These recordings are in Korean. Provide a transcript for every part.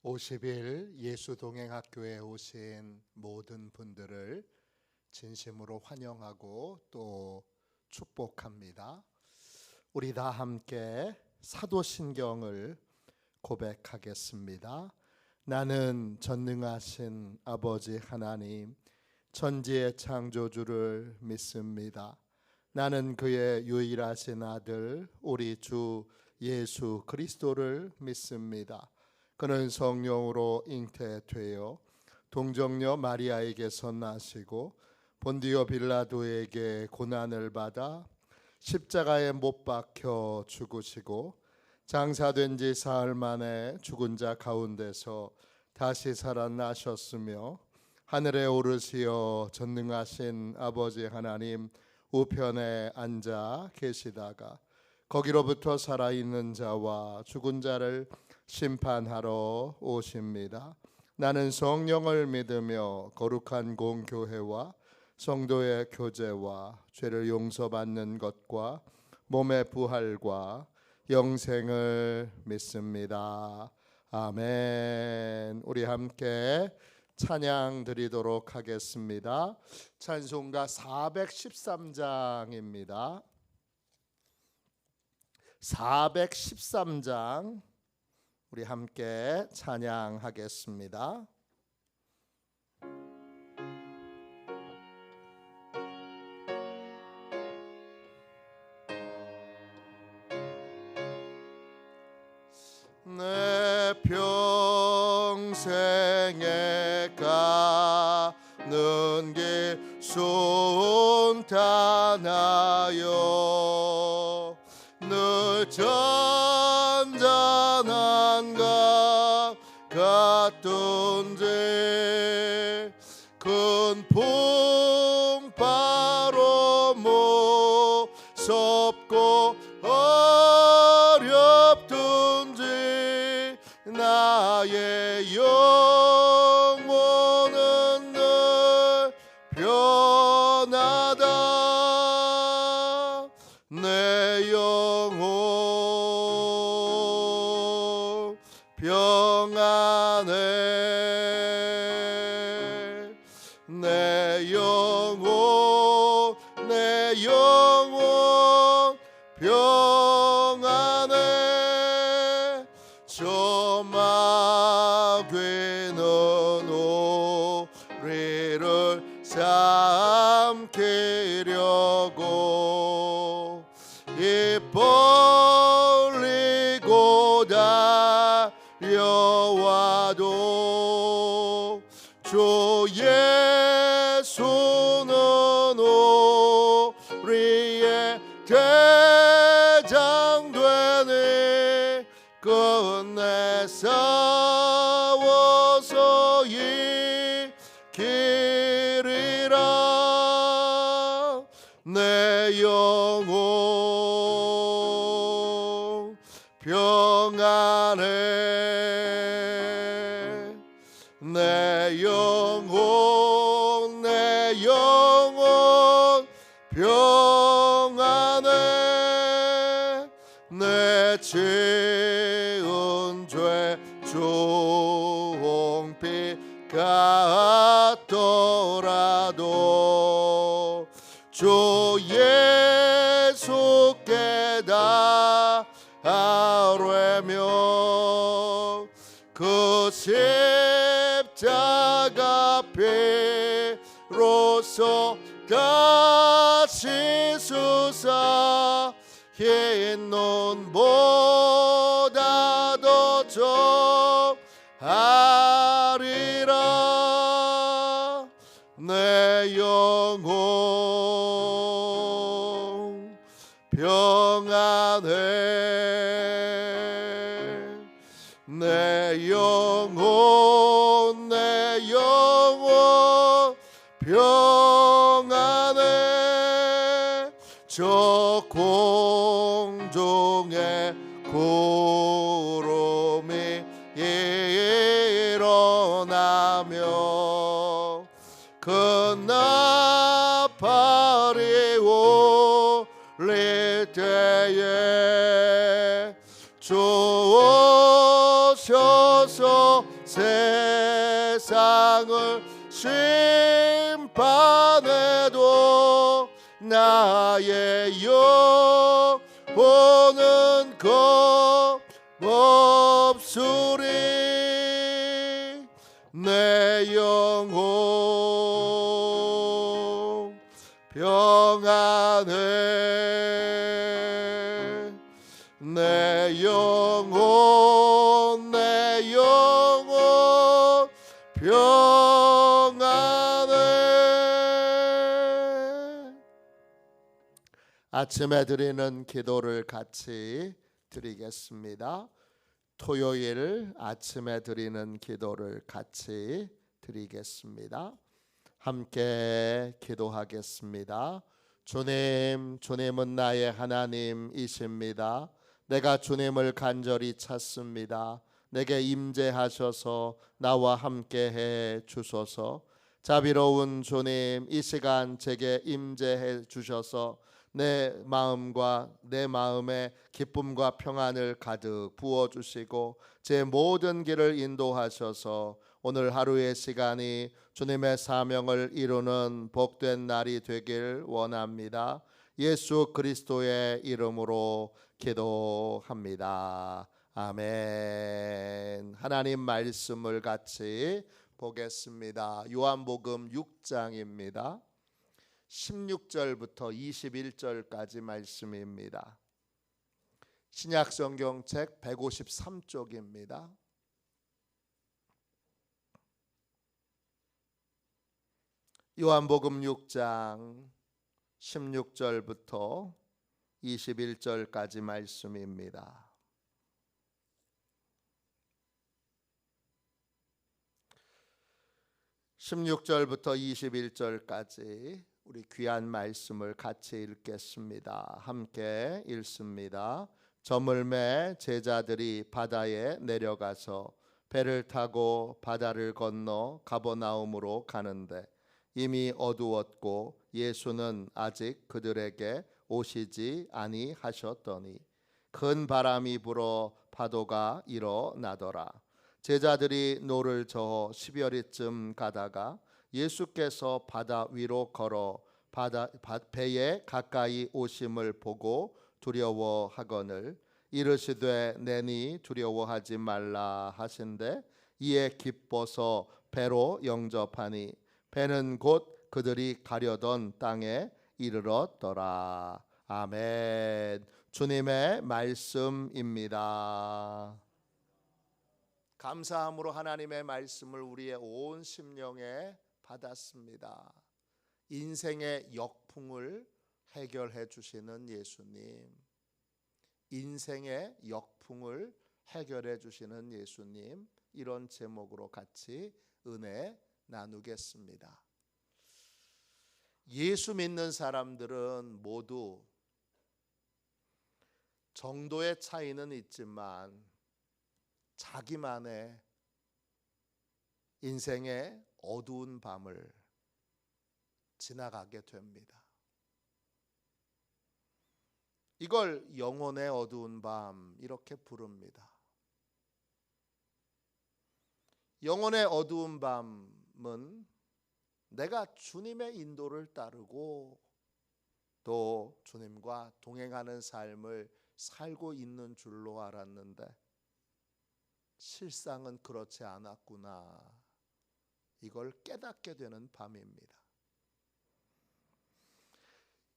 50일 예수동행학교에 오신 모든 분들을 진심으로 환영하고 또 축복합니다. 우리 다 함께 사도신경을 고백하겠습니다. 나는 전능하신 아버지 하나님, 천지의 창조주를 믿습니다. 나는 그의 유일하신 아들 우리 주 예수 그리스도를 믿습니다. 그는 성령으로 잉태되어 동정녀 마리아에게서 나시고 본디오 빌라도에게 고난을 받아 십자가에 못 박혀 죽으시고 장사된 지 사흘 만에 죽은 자 가운데서 다시 살아나셨으며 하늘에 오르시어 전능하신 아버지 하나님 우편에 앉아 계시다가 거기로부터 살아있는 자와 죽은 자를 심판하러 오십니다. 나는 성령을 믿으며 거룩한 공교회와 성도의 교제와 죄를 용서받는 것과 몸의 부활과 영생을 믿습니다. 아멘. 우리 함께 찬양 드리도록 하겠습니다. 찬송가 413장입니다. 413장 우리 함께 찬양하겠습니다. 내 평생에 가는 길 순탄하여 늘 잔잔한 강 같던지 큰 풍파로 무섭고 어렵던지 나의 영혼은 늘 변하다. 내 영혼 평안해. 내 영혼 평안해. 저 마귀는 우리를 삼키려고 입 벌리고 달려와도 주 예수는 우리의 대장 되니 끝내 싸워서 이기리라. 내 영혼 평안해. 내 영혼 평안해. 내 지은 죄 종피 같더라도 주 예수께 다 아뢰며 그 십자가 피로써 다시 수사 흰 눈보다 더 정하리라. 내 영혼 평안해. 내 영혼 평안해. 저 공중에 구름이 일어나며 그 나팔이 울릴 때에 주 오셔 오셔서 세상을 심판해도 나의 영혼은 겁없으리. 내 영혼 평안해. 내 영혼 평안해. 아침에 드리는 기도를 같이 드리겠습니다. 토요일 아침에 드리는 기도를 같이 드리겠습니다. 함께 기도하겠습니다. 주님, 주님은 나의 하나님이십니다. 내가 주님을 간절히 찾습니다. 내게 임재하셔서 나와 함께 해 주소서. 자비로운 주님, 이 시간 제게 임재해 주셔서 내 마음과 내 마음에 기쁨과 평안을 가득 부어주시고 제 모든 길을 인도하셔서 오늘 하루의 시간이 주님의 사명을 이루는 복된 날이 되길 원합니다. 예수 그리스도의 이름으로 기도합니다. 아멘. 하나님 말씀을 같이 보겠습니다. 요한복음 6장입니다. 16절부터 21절까지 말씀입니다. 신약성경책 153쪽입니다. 요한복음 6장 16절부터 21절까지 말씀입니다. (16절부터 21절까지) 우리 귀한 말씀을 같이 읽겠습니다. 함께 읽습니다. 저물매 제자들이 바다에 내려가서 배를 타고 바다를 건너 가버나움으로 가는데 이미 어두웠고 예수는 아직 그들에게 오시지 아니하셨더니 큰 바람이 불어 파도가 일어나더라. 제자들이 노를 저어 10여리쯤 가다가 예수께서 바다 위로 걸어 배에 가까이 오심을 보고 두려워하거늘 이르시되 내니 두려워하지 말라 하신대 이에 기뻐서 배로 영접하니 배는 곧 그들이 가려던 땅에 이르렀더라. 아멘. 주님의 말씀입니다. 감사함으로 하나님의 말씀을 우리의 온 심령에 받았습니다. 인생의 역풍을 해결해 주시는 예수님, 인생의 역풍을 해결해 주시는 예수님, 이런 제목으로 같이 은혜 나누겠습니다. 예수 믿는 사람들은 모두 정도의 차이는 있지만 자기만의 인생의 어두운 밤을 지나가게 됩니다. 이걸 영혼의 어두운 밤 이렇게 부릅니다. 영혼의 어두운 밤은 내가 주님의 인도를 따르고 또 주님과 동행하는 삶을 살고 있는 줄로 알았는데 실상은 그렇지 않았구나. 이걸 깨닫게 되는 밤입니다.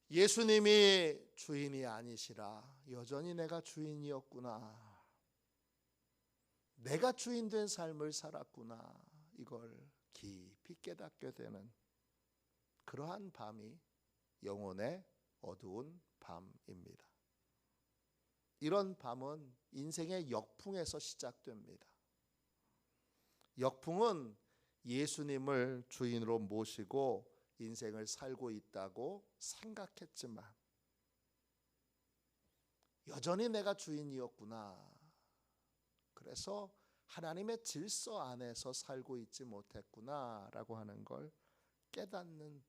예수님이 주인이 아니시라. 여전히 내가 주인이었구나. 내가 주인 된 삶을 살았구나. 이걸 깊이 깨닫게 되는 그러한 밤이 영혼의 어두운 밤입니다. 이런 밤은 인생의 역풍에서 시작됩니다. 역풍은 예수님을 주인으로 모시고 인생을 살고 있다고 생각했지만 여전히 내가 주인이었구나. 그래서 하나님의 질서 안에서 살고 있지 못했구나 라고 하는 걸 깨닫는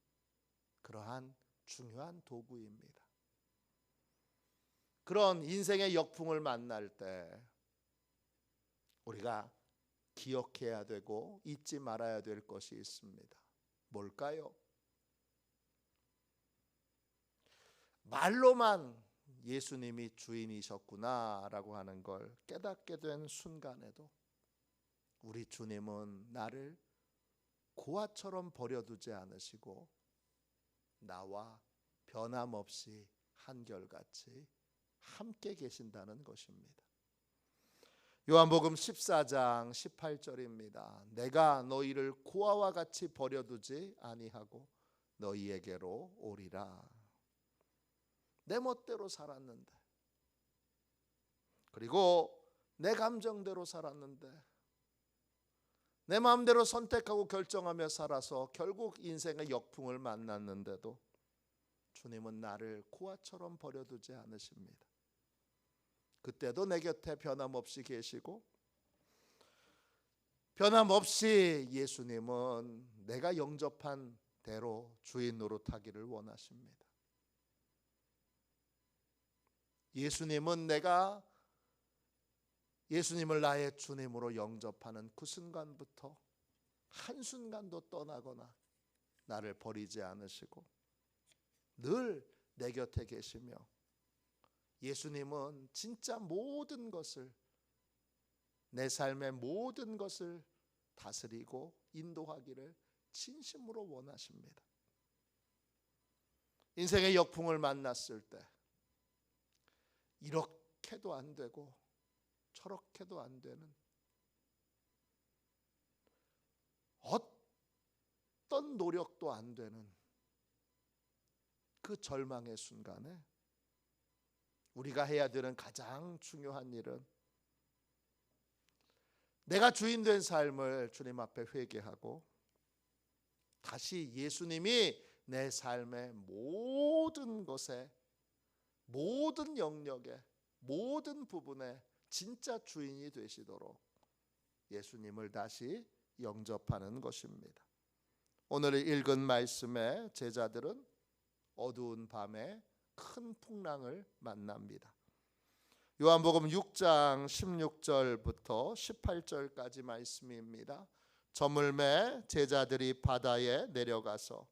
그러한 중요한 도구입니다. 그런 인생의 역풍을 만날 때 우리가 기억해야 되고 잊지 말아야 될 것이 있습니다. 뭘까요? 말로만 예수님이 주인이셨구나라고 하는 걸 깨닫게 된 순간에도 우리 주님은 나를 고아처럼 버려두지 않으시고 나와 변함없이 한결같이 함께 계신다는 것입니다. 요한복음 14장 18절입니다. 내가 너희를 고아와 같이 버려두지 아니하고 너희에게로 오리라. 내 멋대로 살았는데, 그리고 내 감정대로 살았는데, 내 마음대로 선택하고 결정하며 살아서 결국 인생의 역풍을 만났는데도 주님은 나를 고아처럼 버려두지 않으십니다. 그때도 내 곁에 변함없이 계시고, 변함없이 예수님은 내가 영접한 대로 주인 노릇하기를 원하십니다. 예수님은 내가 예수님을 나의 주님으로 영접하는 그 순간부터 한순간도 떠나거나 나를 버리지 않으시고 늘 내 곁에 계시며, 예수님은 진짜 모든 것을, 내 삶의 모든 것을 다스리고 인도하기를 진심으로 원하십니다. 인생의 역풍을 만났을 때 이렇게도 안 되고 저렇게도 안 되는 어떤 노력도 안 되는 그 절망의 순간에 우리가 해야 되는 가장 중요한 일은 내가 주인 된 삶을 주님 앞에 회개하고 다시 예수님이 내 삶의 모든 것에, 모든 영역에, 모든 부분에 진짜 주인이 되시도록 예수님을 다시 영접하는 것입니다. 오늘 읽은 말씀에 제자들은 어두운 밤에 큰 풍랑을 만납니다. 요한복음 6장 16절부터 18절까지 말씀입니다. 저물매 제자들이 바다에 내려가서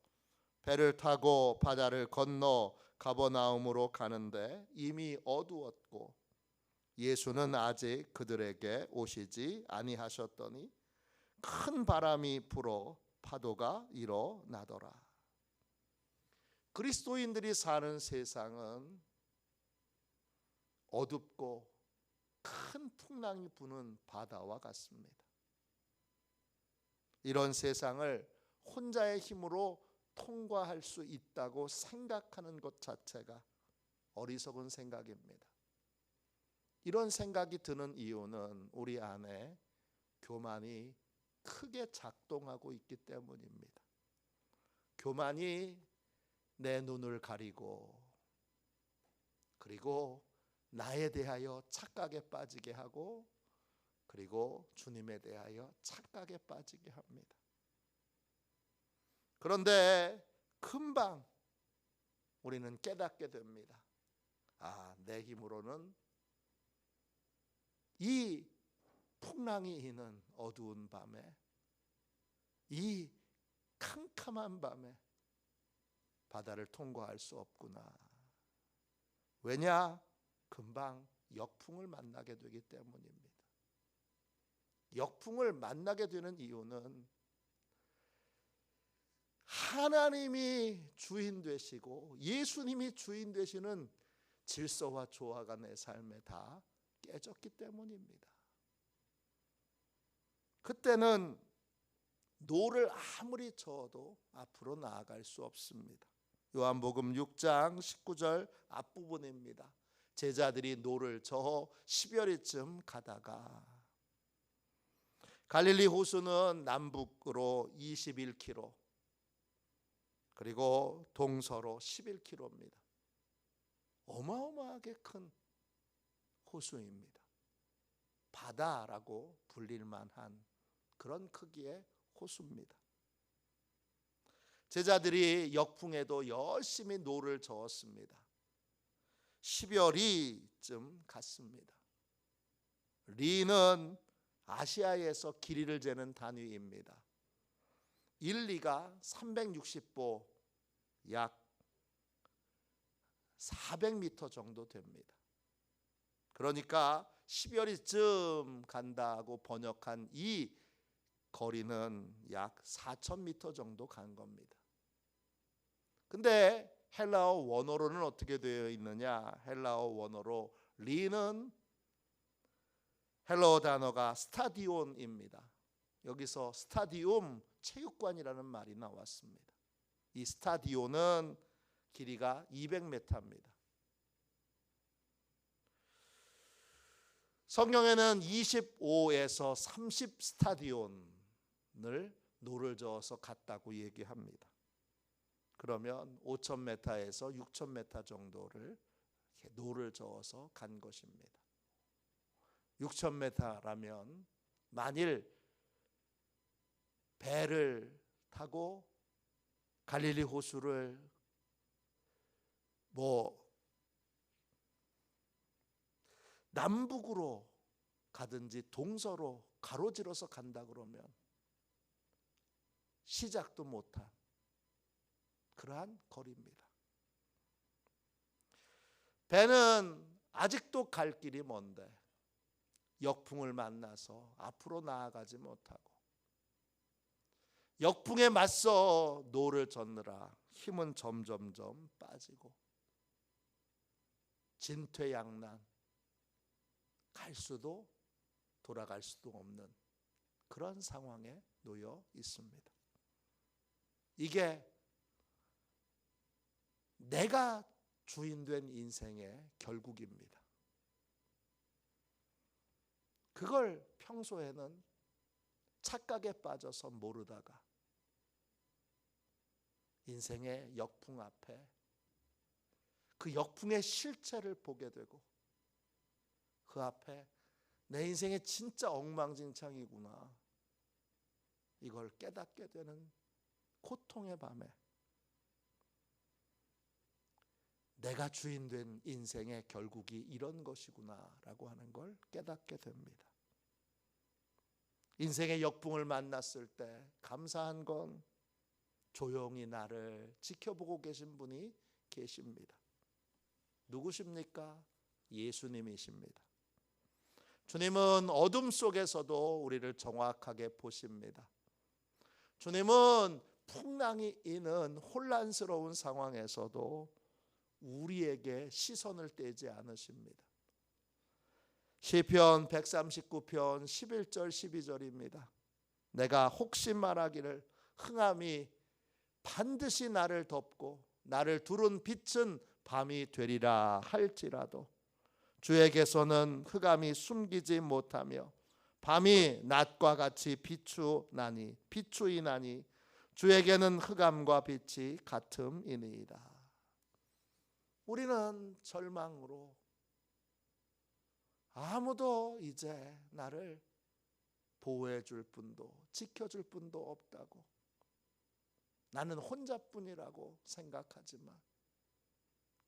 배를 타고 바다를 건너 가버나움으로 가는데 이미 어두웠고 예수는 아직 그들에게 오시지 아니하셨더니 큰 바람이 불어 파도가 일어나더라. 그리스도인들이 사는 세상은 어둡고 큰 풍랑이 부는 바다와 같습니다. 이런 세상을 혼자의 힘으로 통과할 수 있다고 생각하는 것 자체가 어리석은 생각입니다. 이런 생각이 드는 이유는 우리 안에 교만이 크게 작동하고 있기 때문입니다. 교만이 내 눈을 가리고, 그리고 나에 대하여 착각에 빠지게 하고, 그리고 주님에 대하여 착각에 빠지게 합니다. 그런데 금방 우리는 깨닫게 됩니다. 내 힘으로는 이 풍랑이 있는 어두운 밤에, 이 캄캄한 밤에 바다를 통과할 수 없구나. 왜냐? 금방 역풍을 만나게 되기 때문입니다. 역풍을 만나게 되는 이유는 하나님이 주인 되시고 예수님이 주인 되시는 질서와 조화가 내 삶에 다 깨졌기 때문입니다. 그때는 노를 아무리 저어도 앞으로 나아갈 수 없습니다. 요한복음 6장 19절 앞부분입니다. 제자들이 노를 저어 10여리쯤 가다가, 갈릴리 호수는 남북으로 21km, 그리고 동서로 11km입니다. 어마어마하게 큰 호수입니다. 바다라고 불릴 만한 그런 크기의 호수입니다. 제자들이 역풍에도 열심히 노를 저었습니다. 10여리쯤 갔습니다. 리는 아시아에서 길이를 재는 단위입니다. 1, 2가 360보 약 400m 정도 됩니다. 그러니까 10여리쯤 간다고 번역한 이 거리는 약 4,000m 정도 간 겁니다. 근데 헬라어 원어로는 어떻게 되어 있느냐? 헬라어 원어로 리는 헬라어 단어가 스타디온입니다. 여기서 스타디움, 체육관이라는 말이 나왔습니다. 이 스타디온은 길이가 200m입니다. 성경에는 25에서 30 스타디온을 노를 저어서 갔다고 얘기합니다. 그러면 5,000m에서 6,000m 정도를 노를 저어서 간 것입니다. 6,000m라면 만일 배를 타고 갈릴리 호수를 남북으로 가든지 동서로 가로질러서 간다 그러면 시작도 못한 그러한 거리입니다. 배는 아직도 갈 길이 먼데 역풍을 만나서 앞으로 나아가지 못하고 역풍에 맞서 노를 젓느라 힘은 점점점 빠지고 진퇴양난, 갈 수도 돌아갈 수도 없는 그런 상황에 놓여 있습니다. 이게 내가 주인된 인생의 결국입니다. 그걸 평소에는 착각에 빠져서 모르다가 인생의 역풍 앞에 그 역풍의 실체를 보게 되고 그 앞에 내 인생의 진짜 엉망진창이구나 이걸 깨닫게 되는 고통의 밤에 내가 주인된 인생의 결국이 이런 것이구나라고 하는 걸 깨닫게 됩니다. 인생의 역풍을 만났을 때 감사한 건 조용히 나를 지켜보고 계신 분이 계십니다. 누구십니까? 예수님이십니다. 주님은 어둠 속에서도 우리를 정확하게 보십니다. 주님은 풍랑이 있는 혼란스러운 상황에서도 우리에게 시선을 떼지 않으십니다. 시편 139편 11절 12절입니다. 내가 혹시 말하기를 흥함이 반드시 나를 덮고 나를 두른 빛은 밤이 되리라 할지라도 주에게서는 흑암이 숨기지 못하며 밤이 낮과 같이 비추이나니 주에게는 흑암과 빛이 같음이니이다. 우리는 절망으로 아무도 이제 나를 보호해 줄 분도 지켜줄 분도 없다고 나는 혼자뿐이라고 생각하지만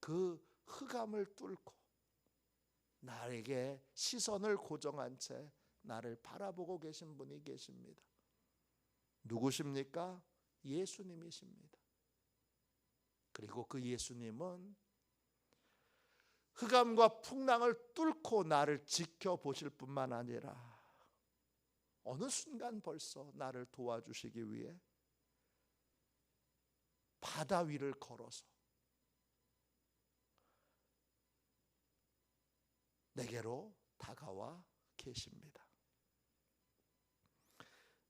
그 흑암을 뚫고 나에게 시선을 고정한 채 나를 바라보고 계신 분이 계십니다. 누구십니까? 예수님이십니다. 그리고 그 예수님은 흑암과 풍랑을 뚫고 나를 지켜보실 뿐만 아니라 어느 순간 벌써 나를 도와주시기 위해 바다 위를 걸어서 내게로 다가와 계십니다.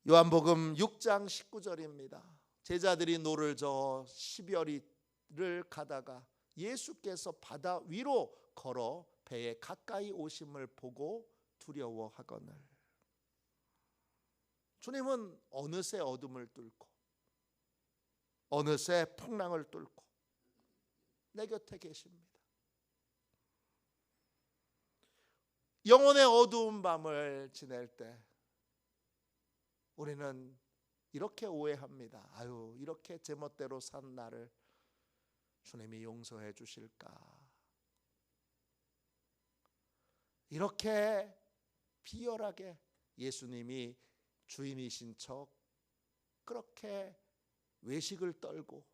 요한복음 6장 19절입니다. 제자들이 노를 저어 10여리를 가다가 예수께서 바다 위로 걸어 배에 가까이 오심을 보고 두려워하거늘. 주님은 어느새 어둠을 뚫고 어느새 풍랑을 뚫고 내 곁에 계십니다. 영혼의 어두운 밤을 지낼 때 우리는 이렇게 오해합니다. 아유, 이렇게 제멋대로 산 나를 주님이 용서해 주실까? 이렇게 비열하게 예수님이 주인이신 척 그렇게 외식을 떨고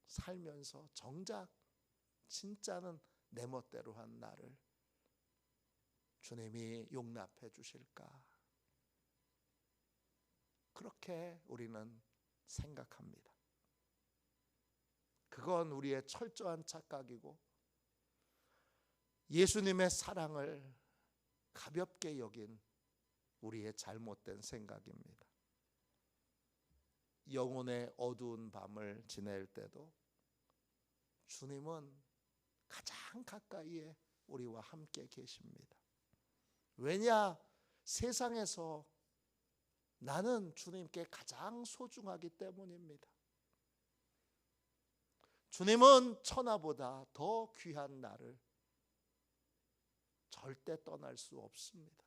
살면서 정작 진짜는 내 멋대로 한 나를 주님이 용납해 주실까? 그렇게 우리는 생각합니다. 그건 우리의 철저한 착각이고 예수님의 사랑을 가볍게 여긴 우리의 잘못된 생각입니다. 영혼의 어두운 밤을 지낼 때도 주님은 가장 가까이에 우리와 함께 계십니다. 왜냐? 세상에서 나는 주님께 가장 소중하기 때문입니다. 주님은 천하보다 더 귀한 나를 절대 떠날 수 없습니다.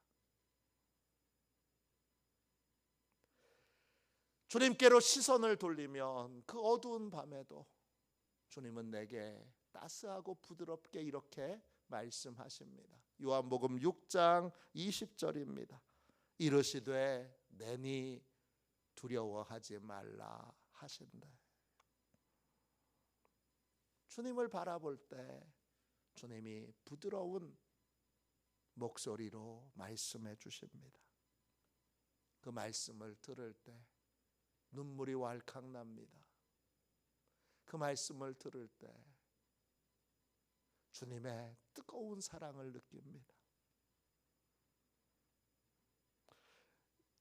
주님께로 시선을 돌리면 그 어두운 밤에도 주님은 내게 따스하고 부드럽게 이렇게 말씀하십니다. 요한복음 6장 20절입니다. 이르시되 내니 두려워하지 말라 하신다. 주님을 바라볼 때 주님이 부드러운 목소리로 말씀해 주십니다. 그 말씀을 들을 때 눈물이 왈칵 납니다. 그 말씀을 들을 때 주님의 뜨거운 사랑을 느낍니다.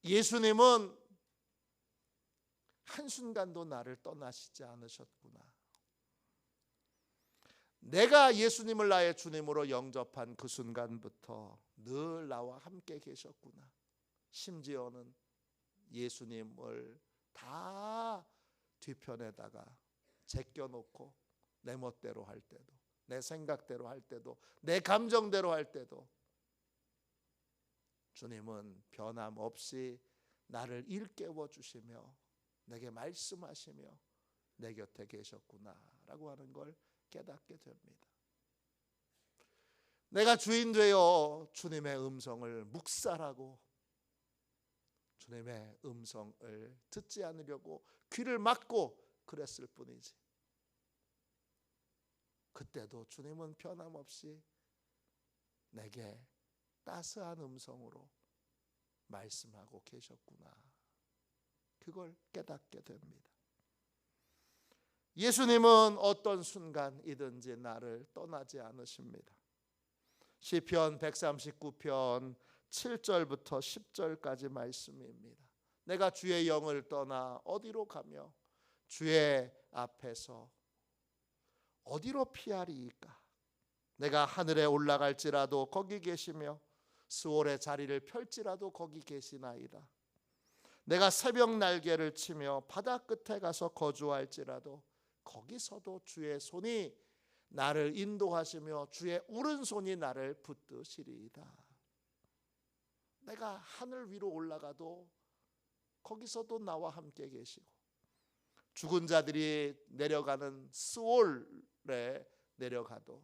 예수님은 한순간도 나를 떠나시지 않으셨구나. 내가 예수님을 나의 주님으로 영접한 그 순간부터 늘 나와 함께 계셨구나. 심지어는 예수님을 다 뒤편에다가 제껴놓고 내 멋대로 할 때도, 내 생각대로 할 때도, 내 감정대로 할 때도 주님은 변함없이 나를 일깨워 주시며 내게 말씀하시며 내 곁에 계셨구나라고 하는 걸 깨닫게 됩니다. 내가 주인 되어 주님의 음성을 묵살하고 주님의 음성을 듣지 않으려고 귀를 막고 그랬을 뿐이지, 그때도 주님은 변함없이 내게 따스한 음성으로 말씀하고 계셨구나. 그걸 깨닫게 됩니다. 예수님은 어떤 순간이든지 나를 떠나지 않으십니다. 시편 139편 7절부터 10절까지 말씀입니다. 내가 주의 영을 떠나 어디로 가며 주의 앞에서 어디로 피하리이까? 내가 하늘에 올라갈지라도 거기 계시며 스올의 자리를 펼지라도 거기 계시나이다. 내가 새벽 날개를 치며 바다 끝에 가서 거주할지라도 거기서도 주의 손이 나를 인도하시며 주의 오른손이 나를 붙드시리이다. 내가 하늘 위로 올라가도 거기서도 나와 함께 계시고, 죽은 자들이 내려가는 스올에 내려가도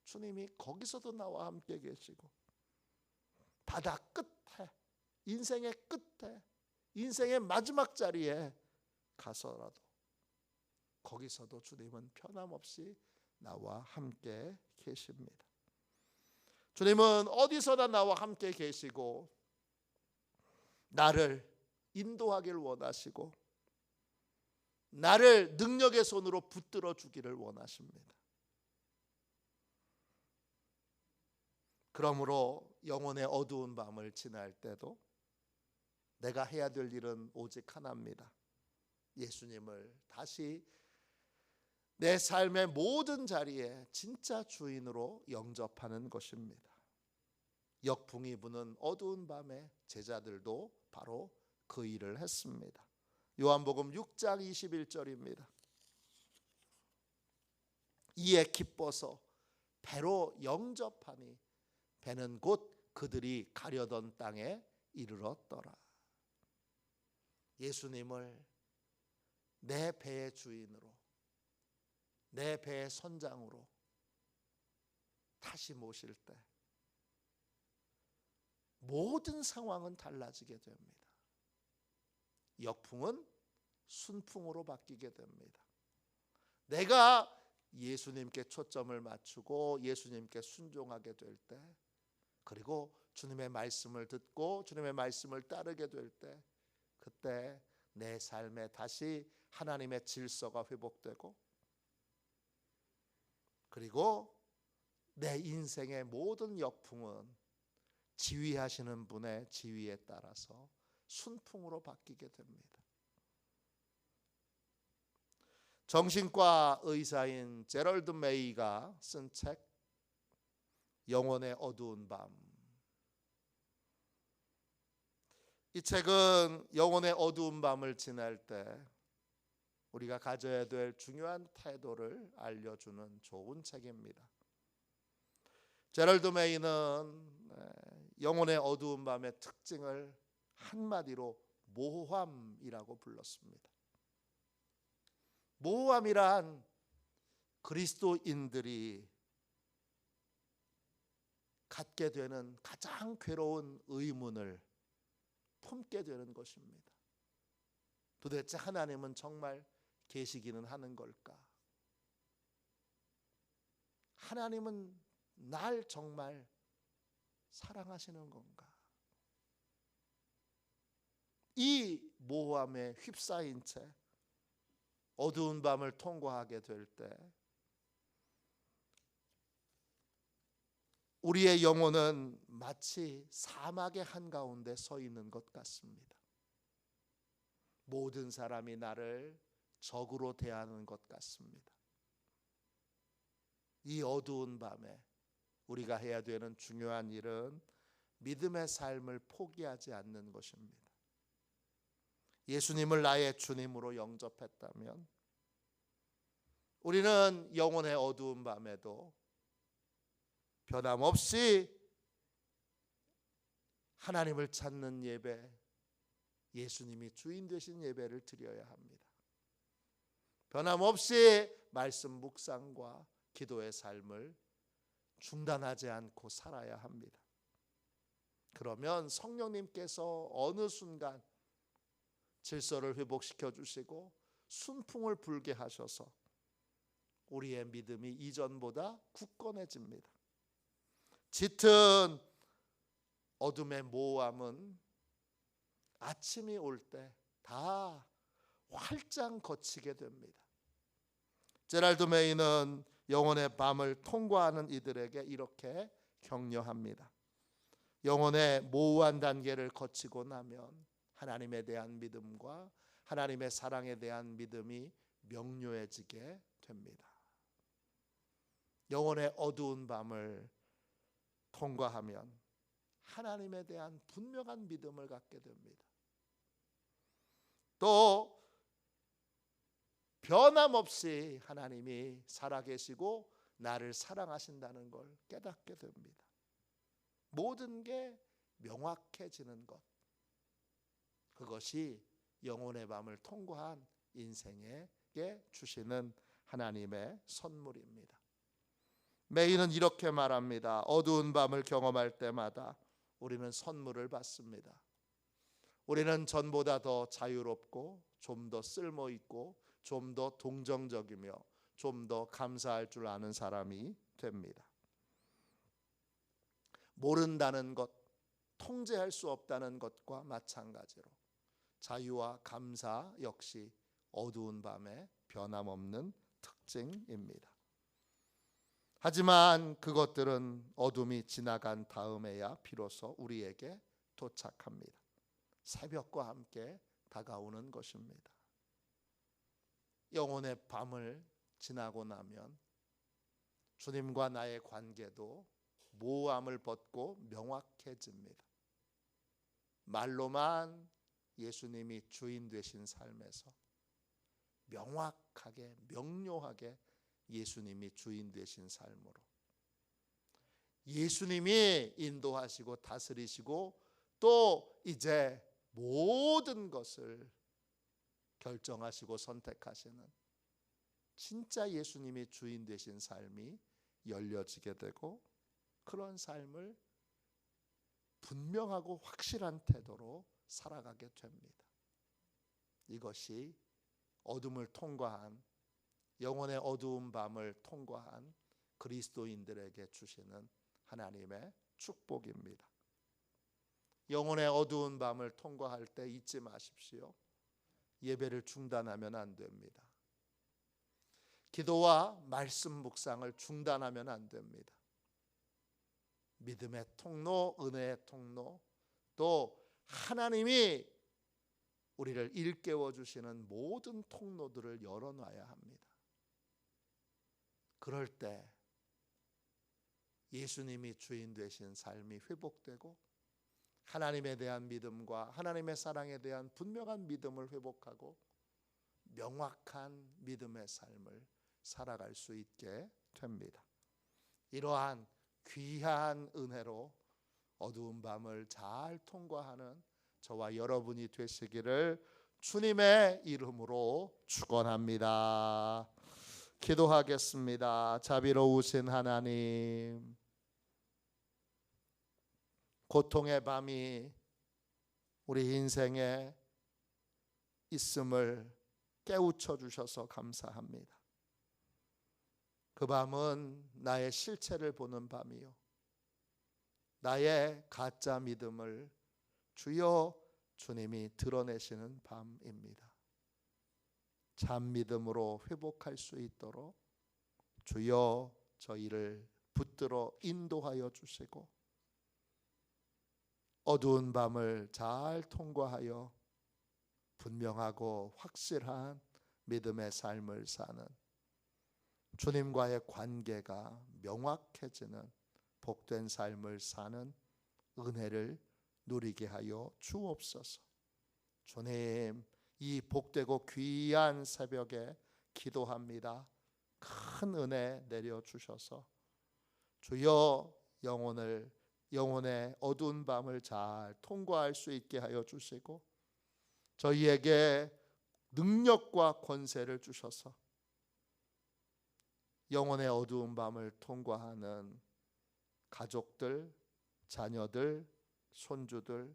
주님이 거기서도 나와 함께 계시고, 바다 끝에, 인생의 끝에, 인생의 마지막 자리에 가서라도 거기서도 주님은 변함없이 나와 함께 계십니다. 주님은 어디서나 나와 함께 계시고 나를 인도하길 원하시고 나를 능력의 손으로 붙들어 주기를 원하십니다. 그러므로 영혼의 어두운 밤을 지날 때도 내가 해야 될 일은 오직 하나입니다. 예수님을 다시 내 삶의 모든 자리에 진짜 주인으로 영접하는 것입니다. 역풍이 부는 어두운 밤에 제자들도 바로 그 일을 했습니다. 요한복음 6장 21절입니다. 이에 기뻐서 배로 영접하니 배는 곧 그들이 가려던 땅에 이르렀더라. 예수님을 내 배의 주인으로, 내 배의 선장으로 다시 모실 때 모든 상황은 달라지게 됩니다. 역풍은 순풍으로 바뀌게 됩니다. 내가 예수님께 초점을 맞추고 예수님께 순종하게 될 때, 그리고 주님의 말씀을 듣고 주님의 말씀을 따르게 될 때, 그때 내 삶에 다시 하나님의 질서가 회복되고, 그리고 내 인생의 모든 역풍은 지휘하시는 분의 지휘에 따라서 순풍으로 바뀌게 됩니다. 정신과 의사인 제럴드 메이가 쓴 책 영혼의 어두운 밤, 이 책은 영혼의 어두운 밤을 지날 때 우리가 가져야 될 중요한 태도를 알려주는 좋은 책입니다. 제럴드 메이는 영혼의 어두운 밤의 특징을 한마디로 모함이라고 불렀습니다. 모함이란 그리스도인들이 갖게 되는 가장 괴로운 의문을 품게 되는 것입니다. 도대체 하나님은 정말 계시기는 하는 걸까? 하나님은 날 정말 사랑하시는 건가? 이 모함에 휩싸인 채 어두운 밤을 통과하게 될 때 우리의 영혼은 마치 사막의 한가운데 서 있는 것 같습니다. 모든 사람이 나를 적으로 대하는 것 같습니다. 이 어두운 밤에 우리가 해야 되는 중요한 일은 믿음의 삶을 포기하지 않는 것입니다. 예수님을 나의 주님으로 영접했다면 우리는 영혼의 어두운 밤에도 변함없이 하나님을 찾는 예배, 예수님이 주인 되신 예배를 드려야 합니다. 변함없이 말씀 묵상과 기도의 삶을 중단하지 않고 살아야 합니다. 그러면 성령님께서 어느 순간 질서를 회복시켜 주시고 순풍을 불게 하셔서 우리의 믿음이 이전보다 굳건해집니다. 짙은 어둠의 모함은 아침이 올 때 다 활짝 걷히게 됩니다. 제랄드 메이는 영혼의 밤을 통과하는 이들에게 이렇게 격려합니다. 영혼의 모호한 단계를 거치고 나면 하나님에 대한 믿음과 하나님의 사랑에 대한 믿음이 명료해지게 됩니다. 영혼의 어두운 밤을 통과하면 하나님에 대한 분명한 믿음을 갖게 됩니다. 또 변함없이 하나님이 살아계시고 나를 사랑하신다는 걸 깨닫게 됩니다. 모든 게 명확해지는 것, 그것이 영혼의 밤을 통과한 인생에게 주시는 하나님의 선물입니다. 메이는 이렇게 말합니다. 어두운 밤을 경험할 때마다 우리는 선물을 받습니다. 우리는 전보다 더 자유롭고 좀 더 쓸모있고 좀 더 동정적이며 좀 더 감사할 줄 아는 사람이 됩니다. 모른다는 것, 통제할 수 없다는 것과 마찬가지로 자유와 감사 역시 어두운 밤의 변함없는 특징입니다. 하지만 그것들은 어둠이 지나간 다음에야 비로소 우리에게 도착합니다. 새벽과 함께 다가오는 것입니다. 영혼의 밤을 지나고 나면 주님과 나의 관계도 모호함을 벗고 명확해집니다. 말로만 예수님이 주인 되신 삶에서 명확하게 명료하게 예수님이 주인 되신 삶으로 예수님이 인도하시고 다스리시고 또 이제 모든 것을 결정하시고 선택하시는 진짜 예수님이 주인 되신 삶이 열려지게 되고, 그런 삶을 분명하고 확실한 태도로 살아가게 됩니다. 이것이 어둠을 통과한, 영혼의 어두운 밤을 통과한 그리스도인들에게 주시는 하나님의 축복입니다. 영혼의 어두운 밤을 통과할 때 잊지 마십시오. 예배를 중단하면 안 됩니다. 기도와 말씀 묵상을 중단하면 안 됩니다. 믿음의 통로, 은혜의 통로, 또 하나님이 우리를 일깨워 주시는 모든 통로들을 열어놔야 합니다. 그럴 때 예수님이 주인 되신 삶이 회복되고 하나님에 대한 믿음과 하나님의 사랑에 대한 분명한 믿음을 회복하고 명확한 믿음의 삶을 살아갈 수 있게 됩니다. 이러한 귀한 은혜로 어두운 밤을 잘 통과하는 저와 여러분이 되시기를 주님의 이름으로 축원합니다. 기도하겠습니다. 자비로우신 하나님, 고통의 밤이 우리 인생에 있음을 깨우쳐 주셔서 감사합니다. 그 밤은 나의 실체를 보는 밤이요, 나의 가짜 믿음을 주여 주님이 드러내시는 밤입니다. 참 믿음으로 회복할 수 있도록 주여 저희를 붙들어 인도하여 주시고 어두운 밤을 잘 통과하여 분명하고 확실한 믿음의 삶을 사는, 주님과의 관계가 명확해지는 복된 삶을 사는 은혜를 누리게 하여 주옵소서. 주님, 이 복되고 귀한 새벽에 기도합니다. 큰 은혜 내려주셔서 주여 영혼의 어두운 밤을 잘 통과할 수 있게 하여 주시고 저희에게 능력과 권세를 주셔서 영혼의 어두운 밤을 통과하는 가족들, 자녀들, 손주들,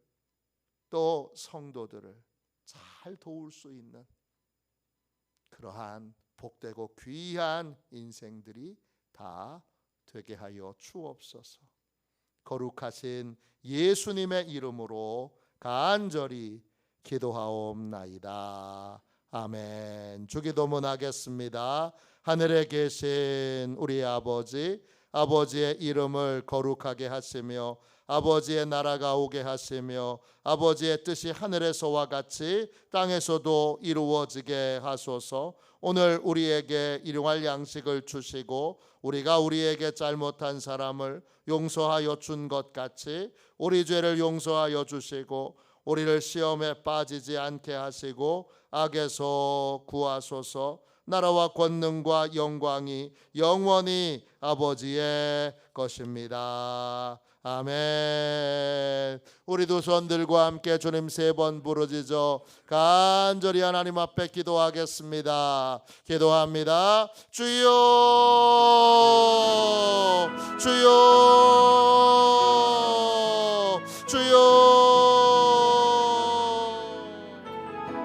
또 성도들을 잘 도울 수 있는 그러한 복되고 귀한 인생들이 다 되게 하여 주옵소서. 거룩하신 예수님의 이름으로 간절히 기도하옵나이다. 아멘. 주기도문 하겠습니다. 하늘에 계신 우리 아버지, 아버지의 이름을 거룩하게 하시며 아버지의 나라가 오게 하시며 아버지의 뜻이 하늘에서와 같이 땅에서도 이루어지게 하소서. 오늘 우리에게 일용할 양식을 주시고 우리가 우리에게 잘못한 사람을 용서하여 준 것 같이 우리 죄를 용서하여 주시고 우리를 시험에 빠지지 않게 하시고 악에서 구하소서. 나라와 권능과 영광이 영원히 아버지의 것입니다. 아멘. 우리 두 손들과 함께 주님 3번 부르짖어 간절히 하나님 앞에 기도하겠습니다. 기도합니다. 주여, 주여, 주여,